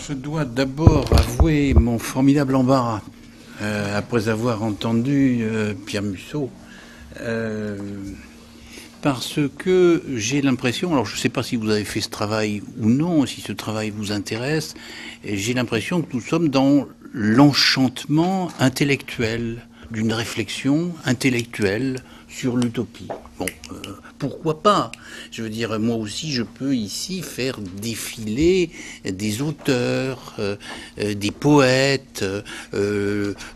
Je dois d'abord avouer mon formidable embarras après avoir entendu Pierre Mussot, parce que j'ai l'impression, alors je ne sais pas si vous avez fait ce travail ou non, si ce travail vous intéresse, j'ai l'impression que nous sommes dans l'enchantement intellectuel d'une réflexion intellectuelle sur l'utopie. Bon, pourquoi pas? Je veux dire, moi aussi, je peux ici faire défiler des auteurs, des poètes,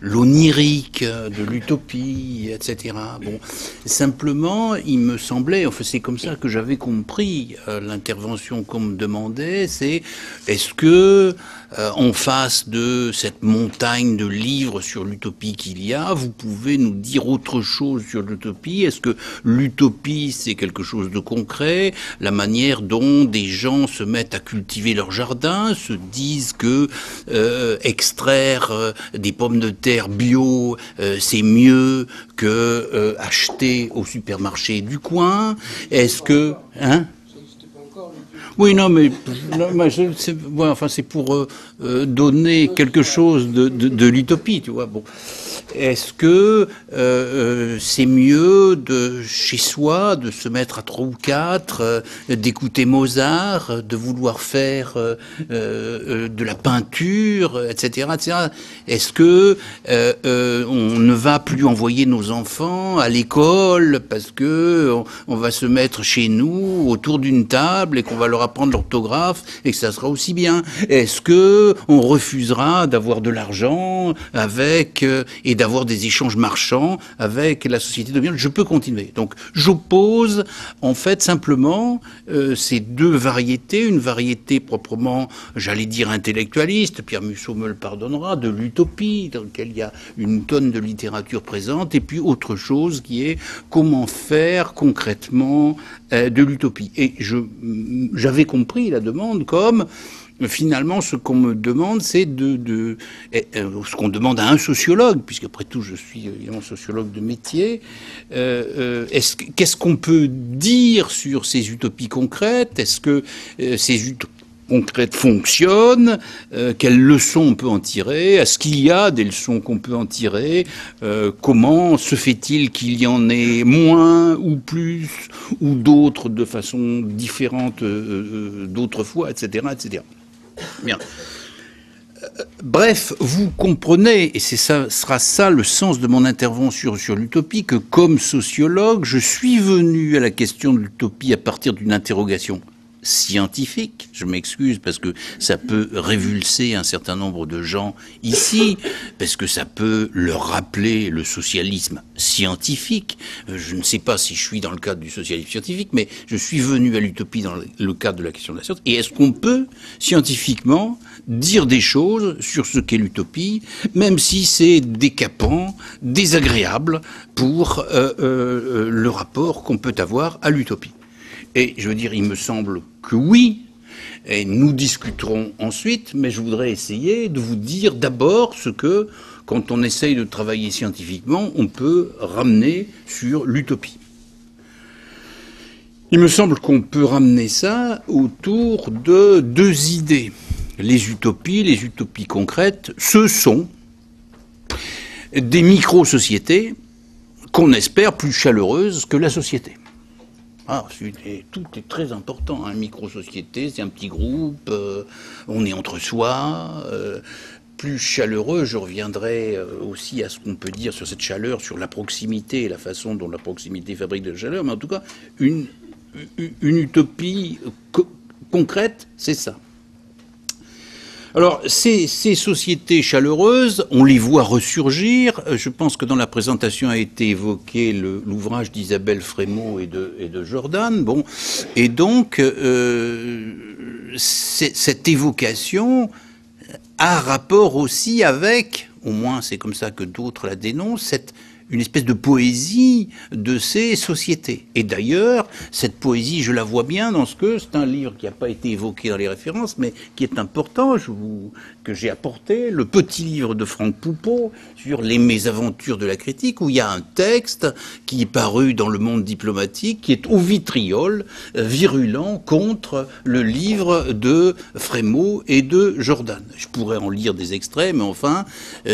l'onirique de l'utopie, etc. Bon, simplement, il me semblait, enfin, c'est comme ça que j'avais compris l'intervention qu'on me demandait, c'est est-ce que en face de cette montagne de livres sur l'utopie qu'il y a, vous pouvez nous dire autre chose sur l'utopie? Est-ce que l'utopie, c'est quelque chose de concret? La manière dont des gens se mettent à cultiver leur jardin, se disent que extraire des pommes de terre bio, c'est mieux que acheter au supermarché du coin? Est-ce que... Hein? Oui, non, mais enfin, c'est pour donner quelque chose de l'utopie, tu vois. Bon, est-ce que c'est mieux de chez soi de se mettre à 3 ou 4, d'écouter Mozart, de vouloir faire de la peinture, etc., etc. Est-ce que on ne va plus envoyer nos enfants à l'école parce que on va se mettre chez nous autour d'une table et qu'on va leur apprendre l'orthographe et que ça sera aussi bien? Est-ce que on refusera d'avoir de l'argent avec et d'avoir des échanges marchands avec la société dominante? Je peux continuer. Donc j'oppose en fait simplement ces deux variétés, une variété proprement, j'allais dire intellectualiste, Pierre Mussot me le pardonnera, de l'utopie dans laquelle il y a une tonne de littérature présente, et puis autre chose qui est comment faire concrètement de l'utopie. Et j'avais compris la demande comme finalement ce qu'on me demande, c'est ce qu'on demande à un sociologue, puisqu'après tout je suis évidemment sociologue de métier, qu'est-ce qu'on peut dire sur ces utopies concrètes? Est-ce que ces utopies concrètes fonctionnent? Quelles leçons on peut en tirer? Est-ce qu'il y a des leçons qu'on peut en tirer? Comment se fait-il qu'il y en ait moins ou plus, ou d'autres de façon différente d'autres fois, etc., etc. Bien. Bref, vous comprenez, et sera ça le sens de mon intervention sur l'utopie, que comme sociologue, je suis venu à la question de l'utopie à partir d'une interrogation scientifique. Je m'excuse parce que ça peut révulser un certain nombre de gens ici, parce que ça peut leur rappeler le socialisme scientifique. Je ne sais pas si je suis dans le cadre du socialisme scientifique, mais je suis venu à l'utopie dans le cadre de la question de la science. Et est-ce qu'on peut scientifiquement dire des choses sur ce qu'est l'utopie, même si c'est décapant, désagréable pour le rapport qu'on peut avoir à l'utopie? Et je veux dire, il me semble que oui, et nous discuterons ensuite, mais je voudrais essayer de vous dire d'abord ce que, quand on essaye de travailler scientifiquement, on peut ramener sur l'utopie. Il me semble qu'on peut ramener ça autour de 2 idées. Les utopies concrètes, ce sont des micro-sociétés qu'on espère plus chaleureuses que la société. Ah, tout est très important. Une micro-société, c'est un petit groupe, on est entre soi, plus chaleureux. Je reviendrai aussi à ce qu'on peut dire sur cette chaleur, sur la proximité et la façon dont la proximité fabrique de la chaleur. Mais en tout cas, une utopie concrète, c'est ça. Alors, ces sociétés chaleureuses, on les voit ressurgir. Je pense que dans la présentation a été évoqué l'ouvrage d'Isabelle Frémaux et de Jordan. Bon, et donc, cette évocation a rapport aussi avec, au moins c'est comme ça que d'autres la dénoncent, une espèce de poésie de ces sociétés. Et d'ailleurs, cette poésie, je la vois bien dans ce que c'est un livre qui n'a pas été évoqué dans les références, mais qui est important, que j'ai apporté, le petit livre de Franck Poupeau sur les mésaventures de la critique, où il y a un texte qui est paru dans le Monde diplomatique, qui est au vitriol, virulent contre le livre de Frémaux et de Jordan. Je pourrais en lire des extraits, mais enfin,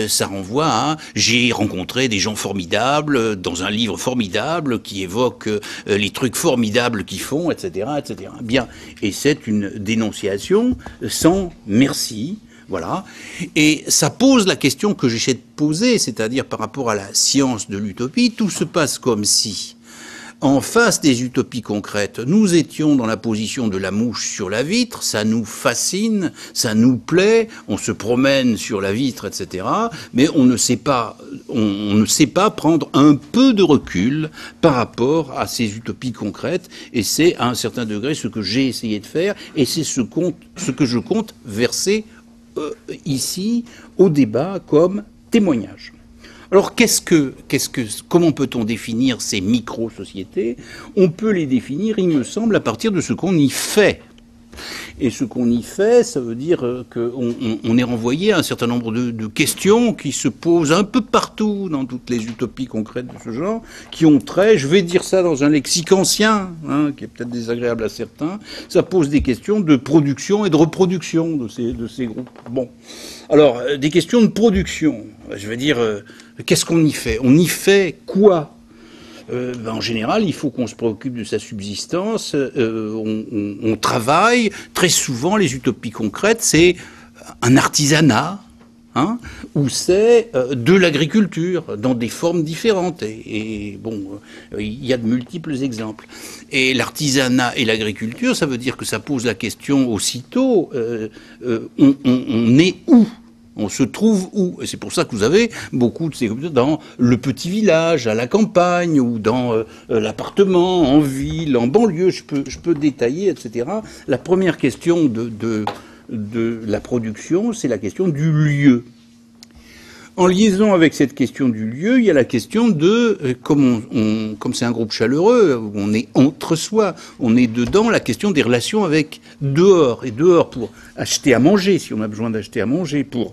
ça renvoie à « j'ai rencontré des gens formidables dans un livre formidable qui évoque les trucs formidables qu'ils font, etc., etc. » Bien, et c'est une dénonciation sans merci. Voilà. Et ça pose la question que j'essaie de poser, c'est-à-dire par rapport à la science de l'utopie, tout se passe comme si, en face des utopies concrètes, nous étions dans la position de la mouche sur la vitre, ça nous fascine, ça nous plaît, on se promène sur la vitre, etc. Mais on ne sait pas prendre un peu de recul par rapport à ces utopies concrètes, et c'est à un certain degré ce que j'ai essayé de faire, et c'est ce que je compte verser ici au débat comme témoignage. Alors comment peut-on définir ces micro-sociétés? On peut les définir, il me semble, à partir de ce qu'on y fait. Et ce qu'on y fait, ça veut dire qu'on est renvoyé à un certain nombre de questions qui se posent un peu partout dans toutes les utopies concrètes de ce genre, qui ont trait, je vais dire ça dans un lexique ancien, qui est peut-être désagréable à certains, ça pose des questions de production et de reproduction de ces groupes. Bon, alors, des questions de production, je veux dire, qu'est-ce qu'on y fait? On y fait quoi? En général, il faut qu'on se préoccupe de sa subsistance, on travaille. Très souvent, les utopies concrètes, c'est un artisanat, ou c'est de l'agriculture, dans des formes différentes. Et bon, il y a de multiples exemples. Et l'artisanat et l'agriculture, ça veut dire que ça pose la question aussitôt, on est où? On se trouve où? Et c'est pour ça que vous avez beaucoup de ces communautés dans le petit village, à la campagne, ou dans l'appartement, en ville, en banlieue. Je peux détailler, etc. La première question de la production, c'est la question du lieu. En liaison avec cette question du lieu, il y a la question de, comme c'est un groupe chaleureux, où on est entre soi, on est dedans, la question des relations avec dehors. Et dehors pour acheter à manger, si on a besoin d'acheter à manger, pour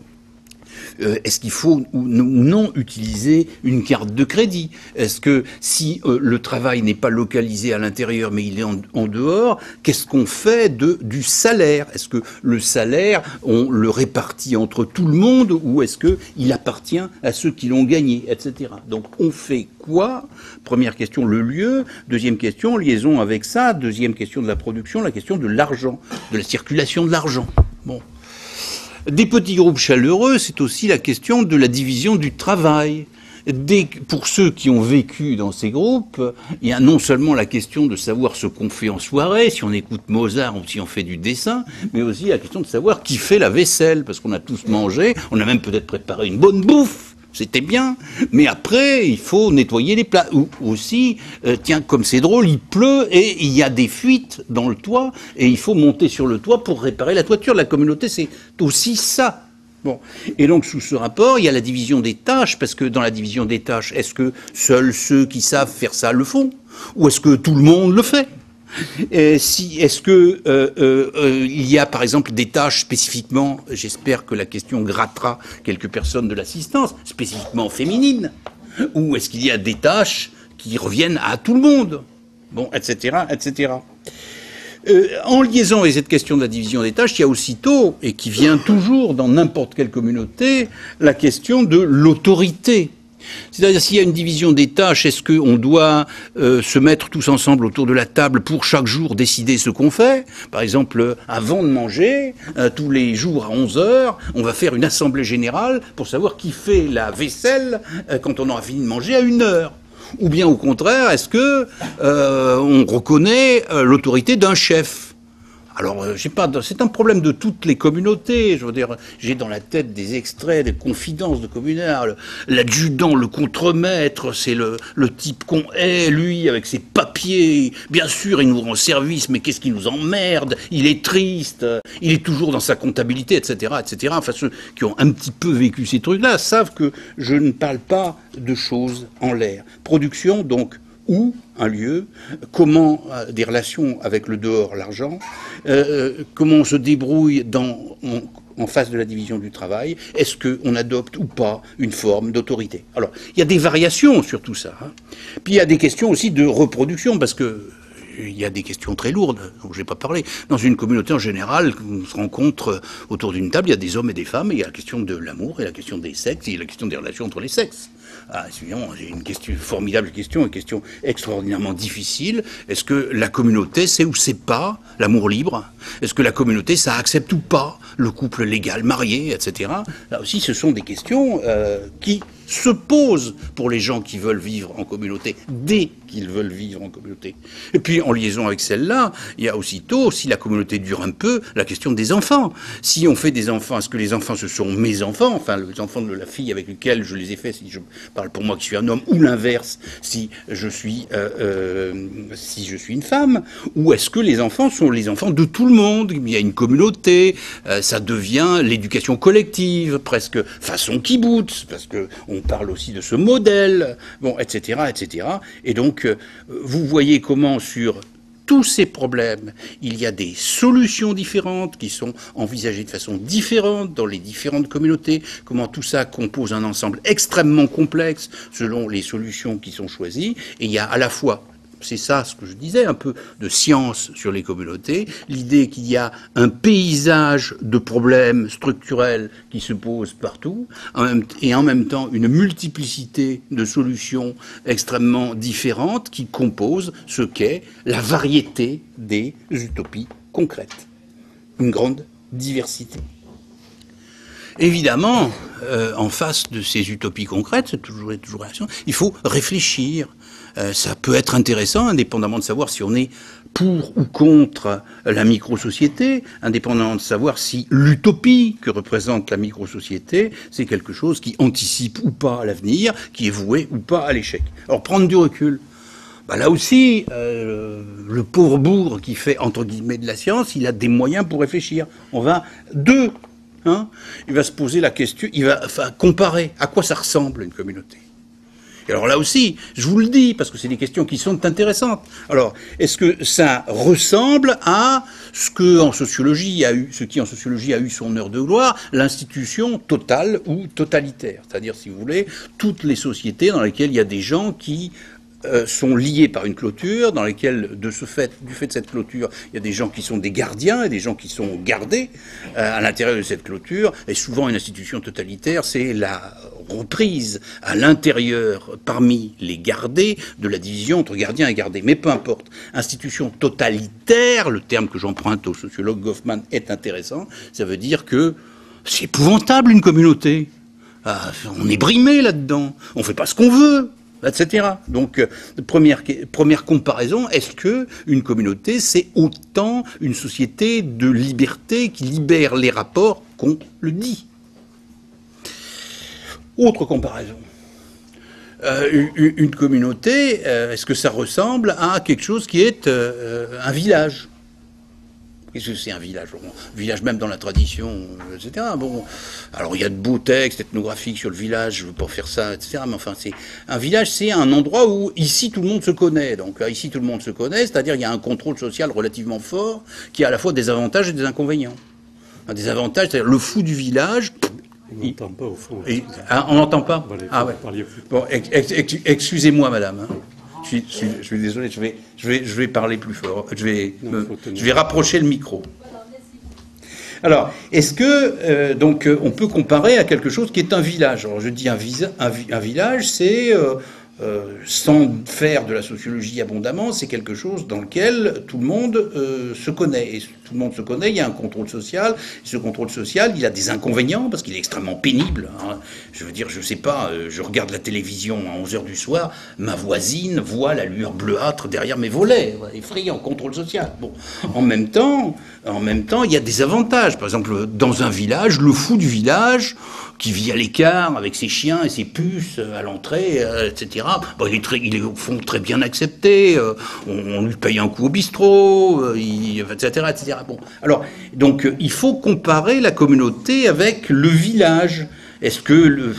est-ce qu'il faut ou non utiliser une carte de crédit? Est-ce que si le travail n'est pas localisé à l'intérieur mais il est en dehors, qu'est-ce qu'on fait du salaire? Est-ce que le salaire, on le répartit entre tout le monde ou est-ce qu'il appartient à ceux qui l'ont gagné, etc. Donc on fait quoi? Première question, le lieu. Deuxième question, liaison avec ça. Deuxième question de la production, la question de l'argent, de la circulation de l'argent. Bon. Des petits groupes chaleureux, c'est aussi la question de la division du travail. Pour ceux qui ont vécu dans ces groupes, il y a non seulement la question de savoir ce qu'on fait en soirée, si on écoute Mozart ou si on fait du dessin, mais aussi la question de savoir qui fait la vaisselle, parce qu'on a tous mangé, on a même peut-être préparé une bonne bouffe. C'était bien, mais après, il faut nettoyer les plats. Ou aussi, tiens, comme c'est drôle, il pleut et il y a des fuites dans le toit et il faut monter sur le toit pour réparer la toiture. La communauté, c'est aussi ça. Bon. Et donc, sous ce rapport, il y a la division des tâches, parce que dans la division des tâches, est-ce que seuls ceux qui savent faire ça le font? Ou est-ce que tout le monde le fait? Est-ce que il y a par exemple des tâches spécifiquement, j'espère que la question grattera quelques personnes de l'assistance, spécifiquement féminines, ou est-ce qu'il y a des tâches qui reviennent à tout le monde? Bon, etc., etc. En liaison avec cette question de la division des tâches, il y a aussitôt, et qui vient toujours dans n'importe quelle communauté, la question de l'autorité. C'est-à-dire, s'il y a une division des tâches, est-ce qu'on doit se mettre tous ensemble autour de la table pour chaque jour décider ce qu'on fait? Par exemple, avant de manger, tous les jours à 11 heures, on va faire une assemblée générale pour savoir qui fait la vaisselle quand on aura fini de manger à 1 heure. Ou bien au contraire, est-ce que on reconnaît l'autorité d'un chef? Alors, c'est un problème de toutes les communautés. Je veux dire, j'ai dans la tête des extraits, des confidences de communards. L'adjudant, le contremaître, c'est le type qu'on hait, lui, avec ses papiers. Bien sûr, il nous rend service, mais qu'est-ce qui nous emmerde? Il est triste, il est toujours dans sa comptabilité, etc., etc. Enfin, ceux qui ont un petit peu vécu ces trucs-là savent que je ne parle pas de choses en l'air. Production, donc, où un lieu, comment des relations avec le dehors, l'argent, comment on se débrouille en face de la division du travail, est-ce qu'on adopte ou pas une forme d'autorité. Alors, il y a des variations sur tout ça. Hein. Puis il y a des questions aussi de reproduction, parce que il y a des questions très lourdes, dont je n'ai pas parlé. Dans une communauté en général, on se rencontre autour d'une table, il y a des hommes et des femmes, et il y a la question de l'amour, et la question des sexes, et la question des relations entre les sexes. Ah, évidemment, j'ai une question, formidable question, une question extraordinairement difficile. Est-ce que la communauté sait ou sait pas l'amour libre? Est-ce que la communauté, ça accepte ou pas le couple légal, marié, etc. Là aussi, ce sont des questions qui se posent pour les gens qui veulent vivre en communauté, dès qu'ils veulent vivre en communauté. Et puis, en liaison avec celle-là, il y a aussitôt, si la communauté dure un peu, la question des enfants. Si on fait des enfants, est-ce que les enfants, ce sont mes enfants, enfin, les enfants de la fille avec laquelle je les ai faits, si je parle pour moi qui suis un homme, ou l'inverse, si je suis une femme, ou est-ce que les enfants sont les enfants de tout le monde? Il y a une communauté, ça devient l'éducation collective, presque façon kibbutz, parce que on parle aussi de ce modèle, bon, etc., etc. Et donc, vous voyez comment sur tous ces problèmes, il y a des solutions différentes qui sont envisagées de façon différente dans les différentes communautés, comment tout ça compose un ensemble extrêmement complexe selon les solutions qui sont choisies, et il y a à la fois, c'est ça ce que je disais, un peu de science sur les communautés, l'idée qu'il y a un paysage de problèmes structurels qui se posent partout, et en même temps une multiplicité de solutions extrêmement différentes qui composent ce qu'est la variété des utopies concrètes. Une grande diversité. Évidemment, en face de ces utopies concrètes, c'est toujours réaction, il faut réfléchir. Ça peut être intéressant, indépendamment de savoir si on est pour ou contre la micro-société, indépendamment de savoir si l'utopie que représente la micro-société, c'est quelque chose qui anticipe ou pas l'avenir, qui est voué ou pas à l'échec. Alors prendre du recul. Bah là aussi, le pauvre bourg qui fait, entre guillemets, de la science, il a des moyens pour réfléchir. On va il va se poser la question, il va comparer à quoi ça ressemble une communauté. Et alors là aussi, je vous le dis, parce que c'est des questions qui sont intéressantes. Alors, est-ce que ça ressemble à ce qui en sociologie a eu son heure de gloire, l'institution totale ou totalitaire? C'est-à-dire, si vous voulez, toutes les sociétés dans lesquelles il y a des gens qui sont liés par une clôture, dans lesquelles, du fait de cette clôture, il y a des gens qui sont des gardiens et des gens qui sont gardés à l'intérieur de cette clôture. Et souvent, une institution totalitaire, c'est la reprise à l'intérieur, parmi les gardés, de la division entre gardiens et gardés. Mais peu importe. Institution totalitaire, le terme que j'emprunte au sociologue Goffman est intéressant, ça veut dire que c'est épouvantable une communauté. On est brimé là-dedans. On fait pas ce qu'on veut. Etc. Donc, première comparaison, est-ce que une communauté, c'est autant une société de liberté qui libère les rapports qu'on le dit? Autre comparaison. Une communauté, est-ce que ça ressemble à quelque chose qui est un village? Qu'est-ce que c'est un village? Un village même dans la tradition, etc. Bon, alors il y a de beaux textes ethnographiques sur le village, je ne veux pas faire ça, etc. Mais enfin, un village, c'est un endroit où ici tout le monde se connaît. Donc ici tout le monde se connaît, c'est-à-dire il y a un contrôle social relativement fort qui a à la fois des avantages et des inconvénients. Des avantages, c'est-à-dire le fou du village. On n'entend pas au fond. On n'entend pas? Ah ouais. Bon, excusez-moi, madame. Hein. Je suis désolé, je vais parler plus fort. Je vais rapprocher le micro. Alors, est-ce que donc on peut comparer à quelque chose qui est un village? Alors, je dis un village, c'est sans faire de la sociologie abondamment, c'est quelque chose dans lequel tout le monde se connaît. Et tout le monde se connaît, il y a un contrôle social. Et ce contrôle social, il a des inconvénients parce qu'il est extrêmement pénible. Hein. Je veux dire, je sais pas, je regarde la télévision à 11h du soir, ma voisine voit la lueur bleuâtre derrière mes volets. Effrayant, contrôle social. Bon, en même temps, il y a des avantages. Par exemple, dans un village, le fou du village, qui vit à l'écart avec ses chiens et ses puces à l'entrée, etc. Bon, il est au fond très bien accepté. On lui paye un coup au bistrot, etc., etc. Bon, alors, donc, il faut comparer la communauté avec le village. Est-ce que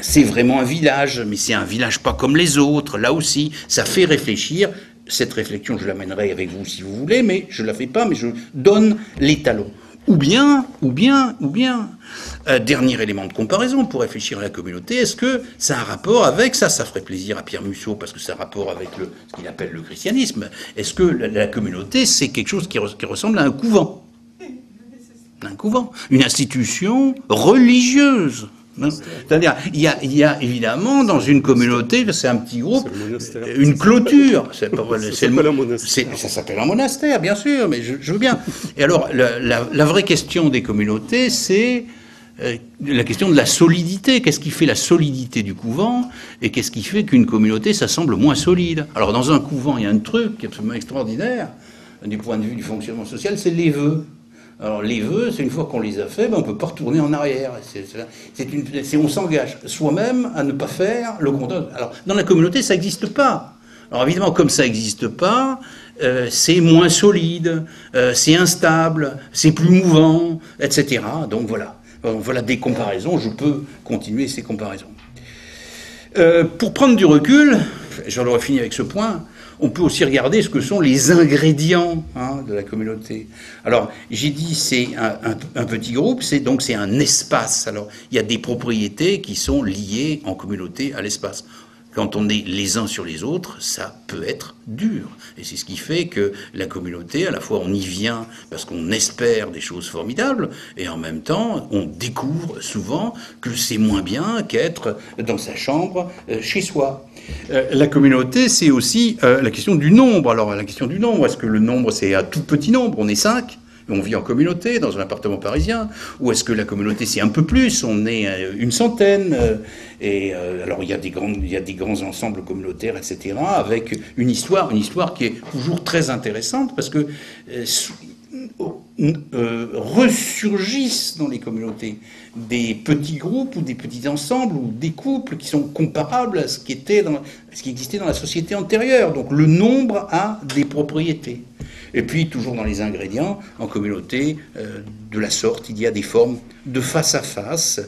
c'est vraiment un village, mais c'est un village pas comme les autres. Là aussi, ça fait réfléchir. Cette réflexion, je l'amènerai avec vous si vous voulez, mais je la fais pas, mais je donne les talons. Ou bien, dernier élément de comparaison pour réfléchir à la communauté, est-ce que ça a un rapport avec ça ferait plaisir à Pierre Mussot, parce que ça a un rapport avec ce qu'il appelle le christianisme. Est-ce que la communauté, c'est quelque chose qui ressemble à un couvent? Un couvent, une institution religieuse. C'est-à-dire, il y a évidemment dans une communauté, c'est un petit groupe, une clôture. Ça s'appelle un monastère, bien sûr, mais je veux bien. Et alors, la vraie question des communautés, c'est la question de la solidité. Qu'est-ce qui fait la solidité du couvent et qu'est-ce qui fait qu'une communauté, ça semble moins solide? Alors, dans un couvent, il y a un truc qui est absolument extraordinaire, du point de vue du fonctionnement social, c'est les vœux. Alors les vœux, c'est une fois qu'on les a faits, on ne peut pas retourner en arrière. On s'engage soi-même à ne pas faire le contraire. Alors dans la communauté, ça n'existe pas. Alors évidemment, comme ça n'existe pas, c'est moins solide, c'est instable, c'est plus mouvant, etc. Donc voilà. Voilà des comparaisons. Je peux continuer ces comparaisons. Pour prendre du recul, j'en aurais fini avec ce point. On peut aussi regarder ce que sont les ingrédients de la communauté. Alors, j'ai dit c'est un petit groupe, c'est un espace. Alors, il y a des propriétés qui sont liées en communauté à l'espace. Quand on est les uns sur les autres, ça peut être dur. Et c'est ce qui fait que la communauté, à la fois on y vient parce qu'on espère des choses formidables, et en même temps, on découvre souvent que c'est moins bien qu'être dans sa chambre, chez soi. La communauté, c'est aussi la question du nombre. Alors, la question du nombre, est-ce que le nombre, c'est un tout petit nombre? On est 5 ? On vit en communauté, dans un appartement parisien, ou est-ce que la communauté c'est un peu plus, on est une centaine, alors il y a des grands ensembles communautaires, etc., avec une histoire qui est toujours très intéressante, parce que ressurgissent dans les communautés des petits groupes ou des petits ensembles ou des couples qui sont comparables à ce qui existait dans la société antérieure. Donc le nombre a des propriétés. Et puis, toujours dans les ingrédients, en communauté, de la sorte, il y a des formes de face-à-face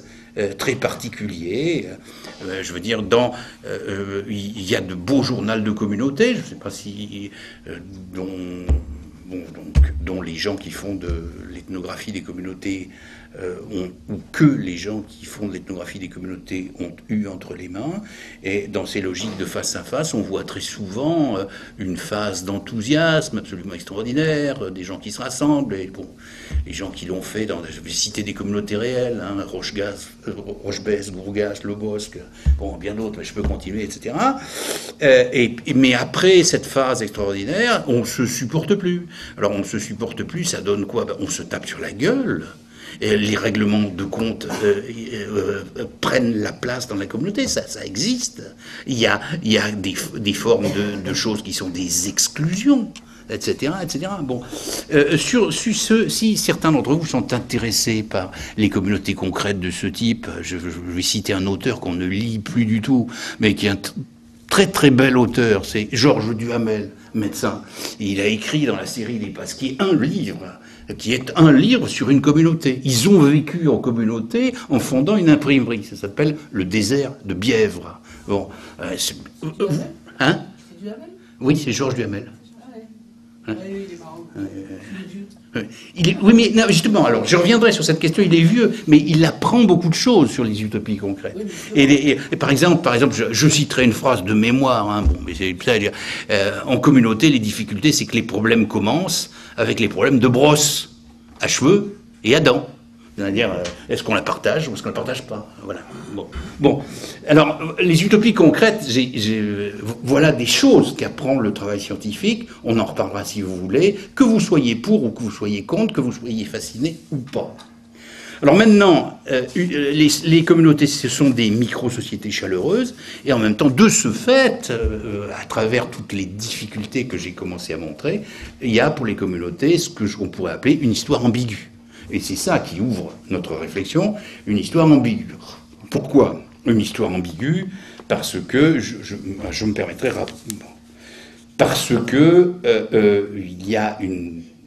très particuliers. Je veux dire, il y a de beaux journaux de communauté, je ne sais pas si... dont les gens qui font de l'ethnographie des communautés ou que les gens qui font de l'ethnographie des communautés ont eu entre les mains. Et dans ces logiques de face à face, on voit très souvent une phase d'enthousiasme absolument extraordinaire, des gens qui se rassemblent, et bon, les gens qui l'ont fait, je vais citer des communautés réelles, Rochebesse, Gourgas, Le Bosque, bon, bien d'autres, mais je peux continuer, etc. Mais après cette phase extraordinaire, on ne se supporte plus. Alors on ne se supporte plus, ça donne quoi? On se tape sur la gueule. Et les règlements de compte prennent la place dans la communauté, ça existe. Il y a des formes de choses qui sont des exclusions, etc., etc. Bon, si certains d'entre vous sont intéressés par les communautés concrètes de ce type, je vais citer un auteur qu'on ne lit plus du tout, mais qui est un très très bel auteur, c'est Georges Duhamel, médecin. Il a écrit dans la série Les Pasquiers qui est un livre sur une communauté. Ils ont vécu en communauté en fondant une imprimerie. Ça s'appelle Le désert de Bièvre. Bon, C'est Duhamel? Oui, c'est Georges Duhamel. Ah oui, il est marrant. Oui, mais non, justement, alors je reviendrai sur cette question. Il est vieux, mais il apprend beaucoup de choses sur les utopies concrètes. Oui, et par exemple, je citerai une phrase de mémoire. Bon, mais c'est ça. En communauté, les difficultés, c'est que les problèmes commencent avec les problèmes de brosse à cheveux et à dents. C'est-à-dire, est-ce qu'on la partage ou est-ce qu'on ne la partage pas? Voilà. Bon. Alors, les utopies concrètes, voilà des choses qu'apprend le travail scientifique. On en reparlera si vous voulez. Que vous soyez pour ou que vous soyez contre, que vous soyez fasciné ou pas. Alors maintenant, les communautés, ce sont des micro-sociétés chaleureuses, et en même temps, de ce fait, à travers toutes les difficultés que j'ai commencé à montrer, il y a pour les communautés ce qu'on pourrait appeler une histoire ambiguë. Et c'est ça qui ouvre notre réflexion, une histoire ambiguë. Pourquoi une histoire ambiguë? Parce que, je me permettrai rapidement, parce que il y a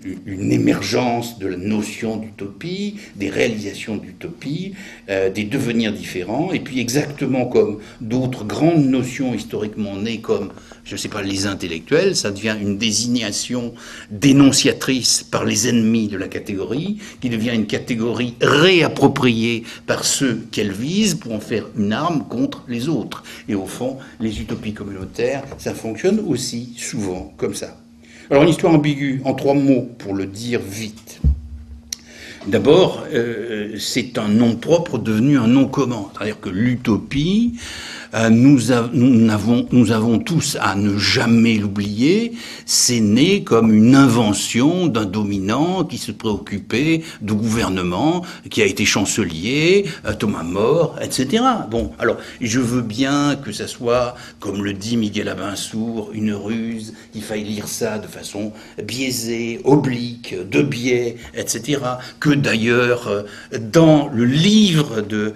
une émergence de la notion d'utopie, des réalisations d'utopie, des devenirs différents, et puis exactement comme d'autres grandes notions historiquement nées comme, je ne sais pas, les intellectuels, ça devient une désignation dénonciatrice par les ennemis de la catégorie, qui devient une catégorie réappropriée par ceux qu'elle vise pour en faire une arme contre les autres. Et au fond, les utopies communautaires, ça fonctionne aussi souvent comme ça. Alors, une histoire ambiguë, en 3 mots, pour le dire vite. D'abord, c'est un nom propre devenu un nom commun. C'est-à-dire que l'utopie, nous avons tous à ne jamais l'oublier, c'est né comme une invention d'un dominant qui se préoccupait du gouvernement, qui a été chancelier, Thomas More, etc. Bon, alors, je veux bien que ça soit, comme le dit Miguel Abinsour, une ruse, qu'il faille lire ça de façon biaisée, oblique, de biais, etc. Que d'ailleurs, dans le livre de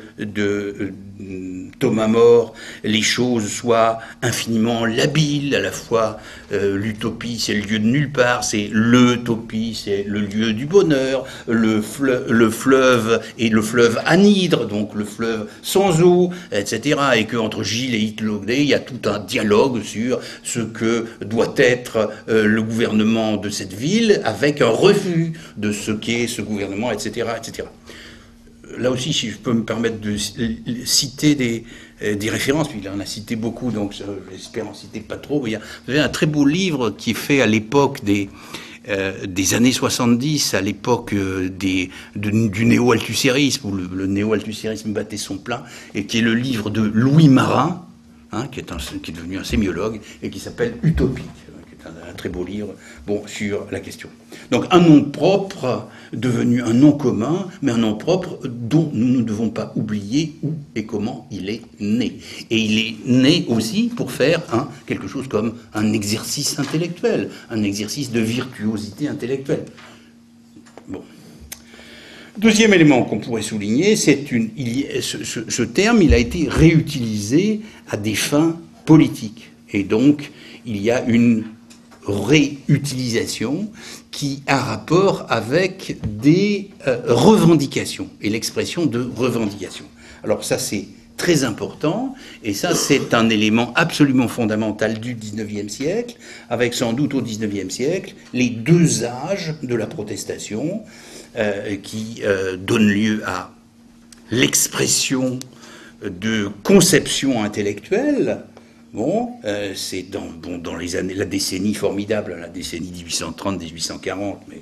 Thomas More, les choses soient infiniment labiles, à la fois l'utopie c'est le lieu de nulle part, c'est l'utopie, c'est le lieu du bonheur, le fleuve est le fleuve anhydre, donc le fleuve sans eau, etc. Et qu'entre Gilles et Hitler, il y a tout un dialogue sur ce que doit être le gouvernement de cette ville, avec un refus de ce qu'est ce gouvernement, etc., etc. Là aussi, si je peux me permettre de citer des références, puis il en a cité beaucoup, donc j'espère en citer pas trop. Vous avez un très beau livre qui est fait à l'époque des années 70, à l'époque du néo-althussérisme, où le néo-althussérisme battait son plein, et qui est le livre de Louis Marin, qui est devenu un sémiologue, et qui s'appelle Utopie. Un très beau livre, sur la question. Donc un nom propre devenu un nom commun, mais un nom propre dont nous ne devons pas oublier où et comment il est né. Et il est né aussi pour faire quelque chose comme un exercice intellectuel, un exercice de virtuosité intellectuelle. Bon. Deuxième élément qu'on pourrait souligner, c'est ce terme, il a été réutilisé à des fins politiques. Et donc, il y a une réutilisation qui a rapport avec des revendications et l'expression de revendications. Alors ça c'est très important et ça c'est un élément absolument fondamental du XIXe siècle, avec sans doute au XIXe siècle les 2 âges de la protestation qui donnent lieu à l'expression de conceptions intellectuelles. C'est dans les années, la décennie formidable, la décennie 1830-1840, mais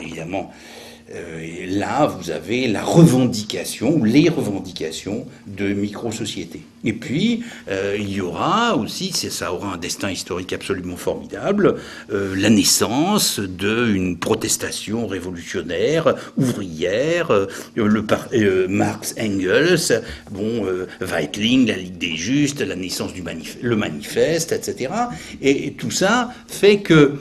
évidemment, là, vous avez la revendication, les revendications de micro-sociétés. Et puis, il y aura aussi, ça aura un destin historique absolument formidable, la naissance d'une protestation révolutionnaire, ouvrière, Marx, Engels, Weitling, la Ligue des Justes, la naissance le manifeste, etc. Et tout ça fait que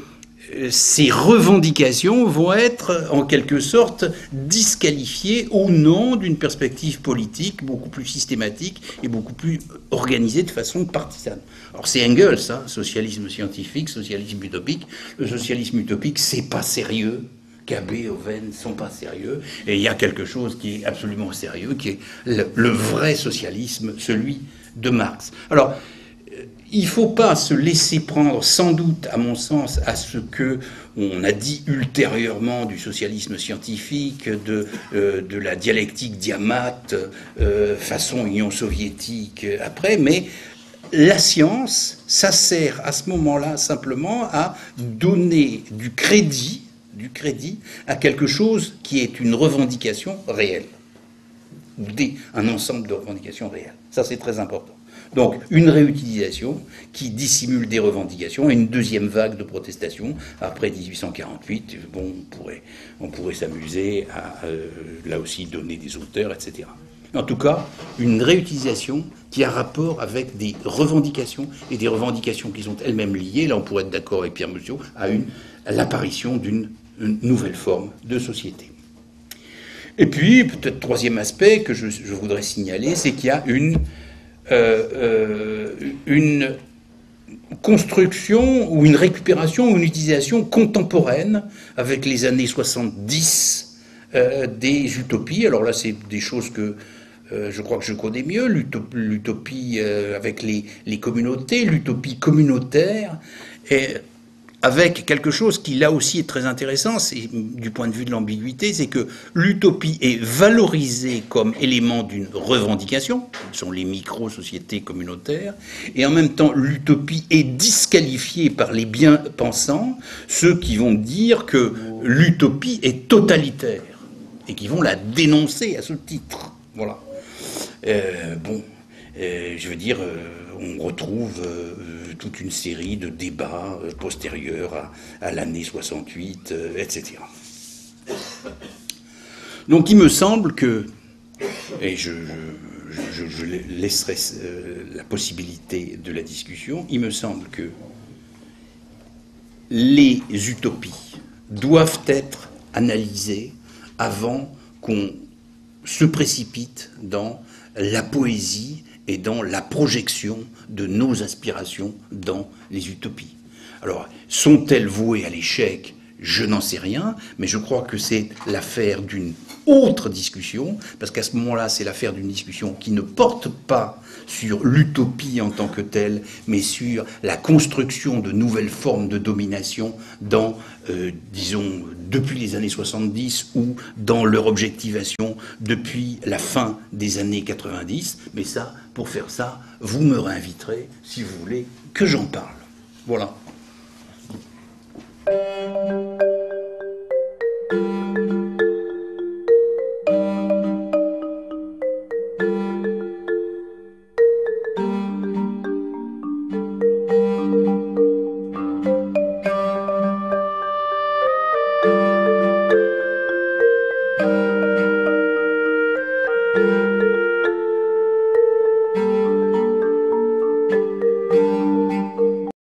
ces revendications vont être en quelque sorte disqualifiées au nom d'une perspective politique beaucoup plus systématique et beaucoup plus organisée de façon partisane. Alors c'est Engels, socialisme scientifique, socialisme utopique. Le socialisme utopique, c'est pas sérieux. Cabet, Owen sont pas sérieux. Et il y a quelque chose qui est absolument sérieux, qui est le vrai socialisme, celui de Marx. Alors, il ne faut pas se laisser prendre, sans doute, à mon sens, à ce que on a dit ultérieurement du socialisme scientifique, de la dialectique Diamat, façon Union soviétique après, mais la science, ça sert à ce moment-là simplement à donner du crédit à quelque chose qui est une revendication réelle, ou un ensemble de revendications réelles. Ça, c'est très important. Donc, une réutilisation qui dissimule des revendications et une deuxième vague de protestation après 1848. On pourrait s'amuser à, là aussi, donner des auteurs, etc. En tout cas, une réutilisation qui a rapport avec des revendications et des revendications qui sont elles-mêmes liées, là on pourrait être d'accord avec Pierre Meussiau, à l'apparition d'une nouvelle forme de société. Et puis, peut-être troisième aspect que je voudrais signaler, c'est qu'il y a construction ou une récupération ou une utilisation contemporaine avec les années 70 des utopies. Alors là, c'est des choses que je crois que je connais mieux, l'utopie avec les communautés, l'utopie communautaire, et avec quelque chose qui là aussi est très intéressant, c'est du point de vue de l'ambiguïté, c'est que l'utopie est valorisée comme élément d'une revendication, ce sont les micro-sociétés communautaires, et en même temps l'utopie est disqualifiée par les bien-pensants, ceux qui vont dire que l'utopie est totalitaire, et qui vont la dénoncer à ce titre. Voilà. Je veux dire, on retrouve toute une série de débats postérieurs à l'année 68, etc. Donc il me semble que, et je laisserai la possibilité de la discussion, il me semble que les utopies doivent être analysées avant qu'on se précipite dans la poésie et dans la projection de nos aspirations dans les utopies. Alors, sont-elles vouées à l'échec ? Je n'en sais rien, mais je crois que c'est l'affaire d'une autre discussion, parce qu'à ce moment-là, c'est l'affaire d'une discussion qui ne porte pas sur l'utopie en tant que telle, mais sur la construction de nouvelles formes de domination dans, disons, depuis les années 70 ou dans leur objectivation depuis la fin des années 90. Mais ça, pour faire ça, vous me réinviterez, si vous voulez, que j'en parle. Voilà.